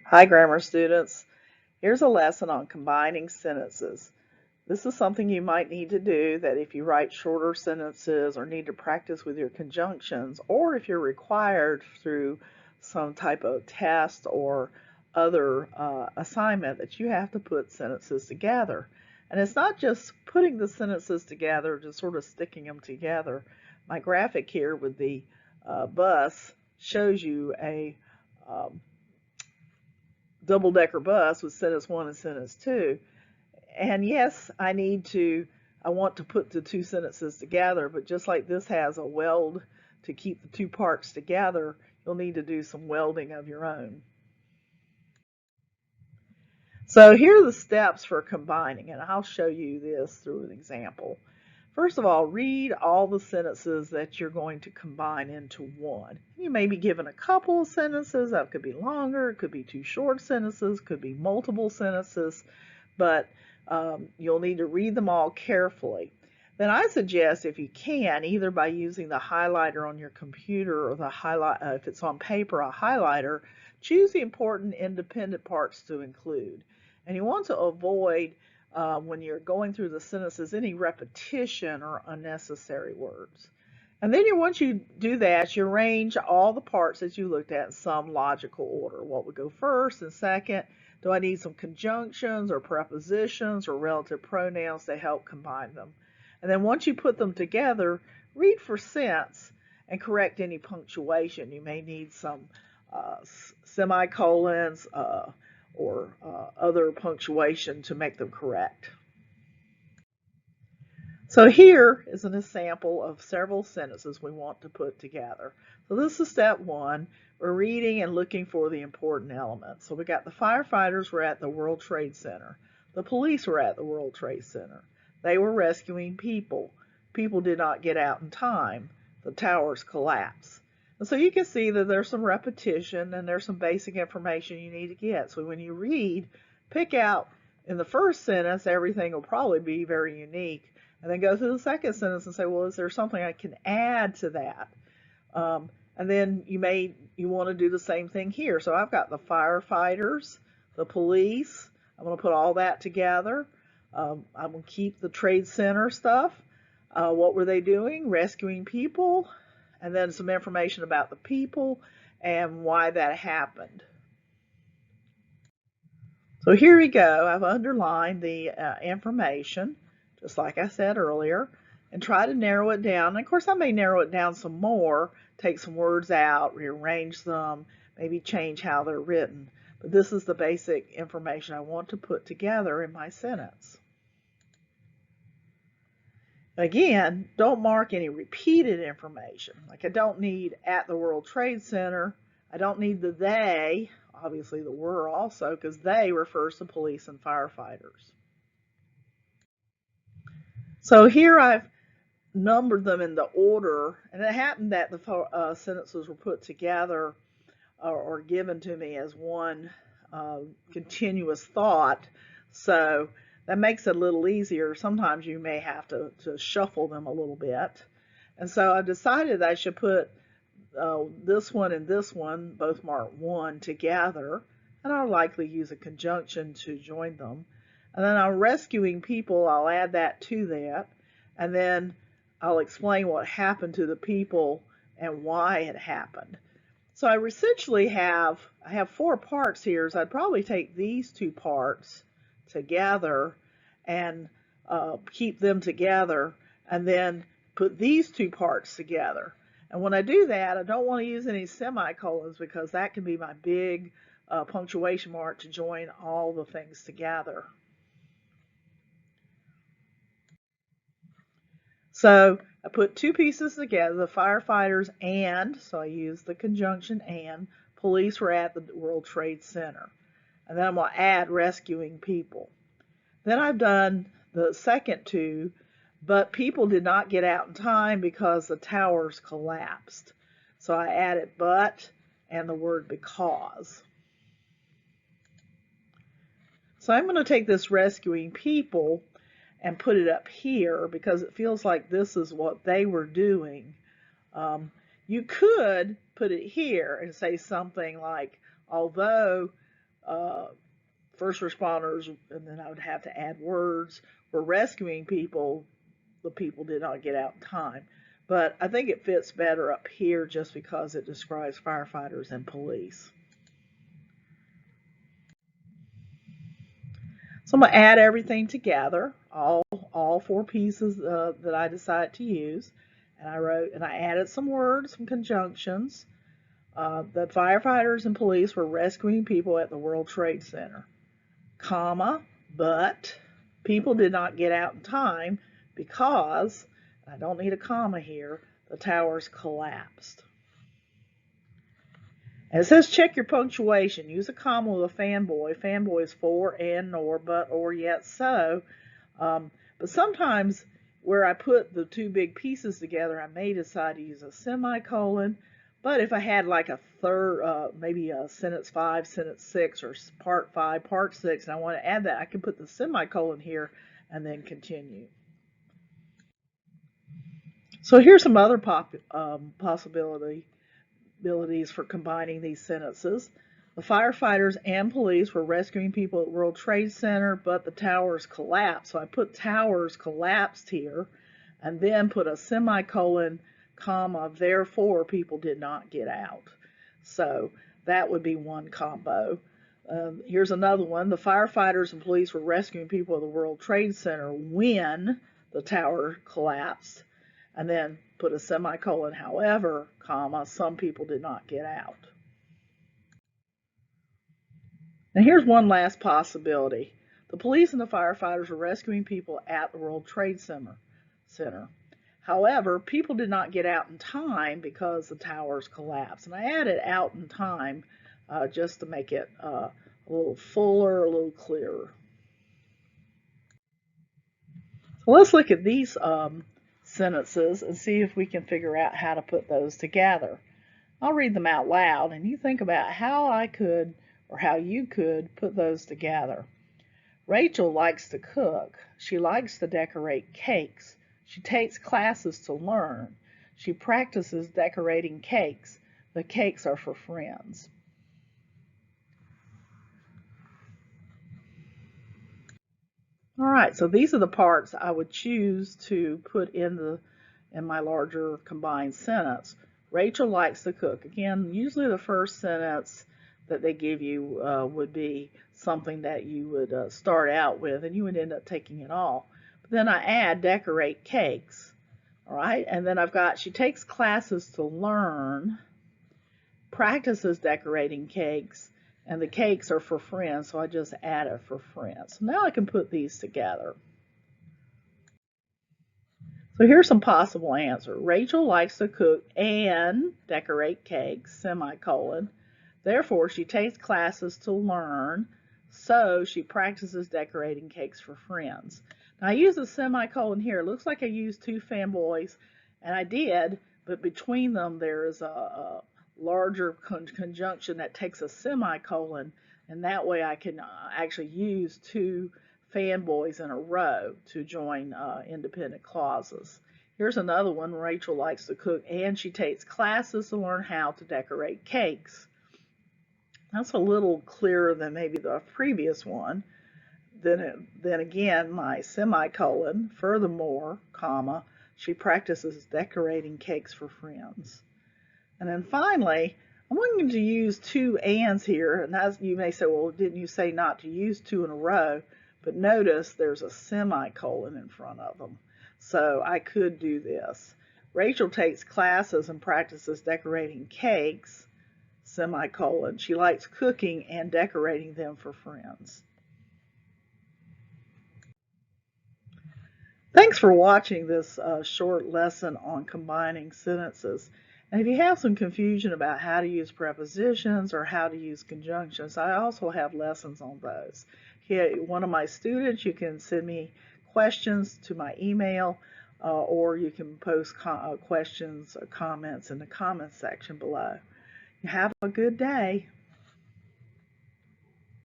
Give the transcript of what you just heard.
Hi, grammar students. Here's a lesson on combining sentences. This is something you might need to do that if you write shorter sentences or need to practice with your conjunctions, or if you're required through some type of test or other assignment that you have to put sentences together. And it's not just putting the sentences together, just sort of sticking them together. My graphic here with the bus shows you a double-decker bus with sentence one and sentence two. And yes, I want to put the two sentences together, but just like this has a weld to keep the two parts together, you'll need to do some welding of your own. So here are the steps for combining, and I'll show you this through an example. First of all, read all the sentences that you're going to combine into one. You may be given a couple of sentences, that could be longer, it could be two short sentences, could be multiple sentences, but you'll need to read them all carefully. Then I suggest, if you can, either by using the highlighter on your computer or the if it's on paper, a highlighter, choose the important independent parts to include. And you want to avoid, when you're going through the sentences, any repetition or unnecessary words. And then once you do that, you arrange all the parts that you looked at in some logical order. What would go first and second? Do I need some conjunctions or prepositions or relative pronouns to help combine them? And then once you put them together, read for sense and correct any punctuation. You may need some semicolons or other punctuation to make them correct. So here is an example of several sentences we want to put together. So this is step one. We're reading and looking for the important elements. So we got the firefighters were at the World Trade Center. The police were at the World Trade Center. They were rescuing people. People did not get out in time. The towers collapsed. And so you can see that there's some repetition and there's some basic information you need to get. So when you read, pick out in the first sentence, everything will probably be very unique, and then go through the second sentence and say, well, is there something I can add to that? And then you want to do the same thing here. So I've got the firefighters, the police. I'm going to put all that together. I'm going to keep the trade center stuff. What were they doing? Rescuing people, and then some information about the people and why that happened. So here we go. I've underlined the information, just like I said earlier, and try to narrow it down. And of course, I may narrow it down some more, take some words out, rearrange them, maybe change how they're written. But this is the basic information I want to put together in my sentence. Again, don't mark any repeated information. Like I don't need at the World Trade Center. I don't need the they, obviously the were also, because they refers to police and firefighters. So here I've numbered them in the order, and it happened that the sentences were put together or given to me as one continuous thought. So that makes it a little easier. Sometimes you may have to shuffle them a little bit. And so I decided I should put this one and this one, both marked one, together. And I'll likely use a conjunction to join them. And then I'm rescuing people, I'll add that to that. And then I'll explain what happened to the people and why it happened. So I essentially I have four parts here, so I'd probably take these two parts together and keep them together, and then put these two parts together. And when I do that, I don't want to use any semicolons because that can be my big punctuation mark to join all the things together. So I put two pieces together, the firefighters and, so I use the conjunction and, police were at the World Trade Center. And then I'm going to add rescuing people. Then I've done the second two, but people did not get out in time because the towers collapsed. So I added but and the word because. So I'm going to take this rescuing people and put it up here because it feels like this is what they were doing. You could put it here and say something like, although uh, first responders, and then I would have to add words, were rescuing people, the people did not get out in time. But I think it fits better up here just because it describes firefighters and police. So I'm going to add everything together, all four pieces that I decided to use. And I added some words, some conjunctions. The firefighters and police were rescuing people at the World Trade Center, comma, but people did not get out in time because, I don't need a comma here, the towers collapsed. And it says check your punctuation. Use a comma with a fanboy. Fanboy is for, and, nor, but, or, yet, so. But sometimes where I put the two big pieces together, I may decide to use a semicolon. But if I had like a third, maybe a sentence 5, sentence 6, or part 5, part 6, and I want to add that, I can put the semicolon here and then continue. So here's some other possibilities for combining these sentences. The firefighters and police were rescuing people at World Trade Center, but the towers collapsed. So I put towers collapsed here and then put a semicolon, comma, therefore people did not get out. So that would be one combo. Here's another one. The firefighters and police were rescuing people at the World Trade Center when the tower collapsed. And then put a semicolon, however, comma, some people did not get out. Now here's one last possibility. The police and the firefighters were rescuing people at the World Trade Center. However, people did not get out in time because the towers collapsed. And I added out in time just to make it a little fuller, a little clearer. So let's look at these sentences and see if we can figure out how to put those together. I'll read them out loud and you think about how I could or how you could put those together. Rachel likes to cook. She likes to decorate cakes. She takes classes to learn. She practices decorating cakes. The cakes are for friends. All right, so these are the parts I would choose to put in my larger combined sentence. Rachel likes to cook. Again, usually the first sentence that they give you would be something that you would start out with, and you would end up taking it all. But then I add decorate cakes. All right, and then I've got she takes classes to learn, practices decorating cakes, and the cakes are for friends, so I just add it for friends. So now I can put these together. So here's some possible answers. Rachel likes to cook and decorate cakes, semicolon. Therefore, she takes classes to learn, so she practices decorating cakes for friends. Now I use a semicolon here. It looks like I used two fanboys, and I did, but between them there is a larger conjunction that takes a semicolon, and that way I can actually use two fanboys in a row to join independent clauses. Here's another one. Rachel likes to cook and she takes classes to learn how to decorate cakes. That's a little clearer than maybe the previous one. Then again, my semicolon, furthermore, comma, she practices decorating cakes for friends. And then finally, I'm going to use two ands here, and as you may say, well, didn't you say not to use two in a row? But notice there's a semicolon in front of them. So I could do this. Rachel takes classes and practices decorating cakes, semicolon. She likes cooking and decorating them for friends. Thanks for watching this short lesson on combining sentences. And if you have some confusion about how to use prepositions or how to use conjunctions, I also have lessons on those. Here, one of my students, you can send me questions to my email, or you can post questions or comments in the comments section below. You have a good day.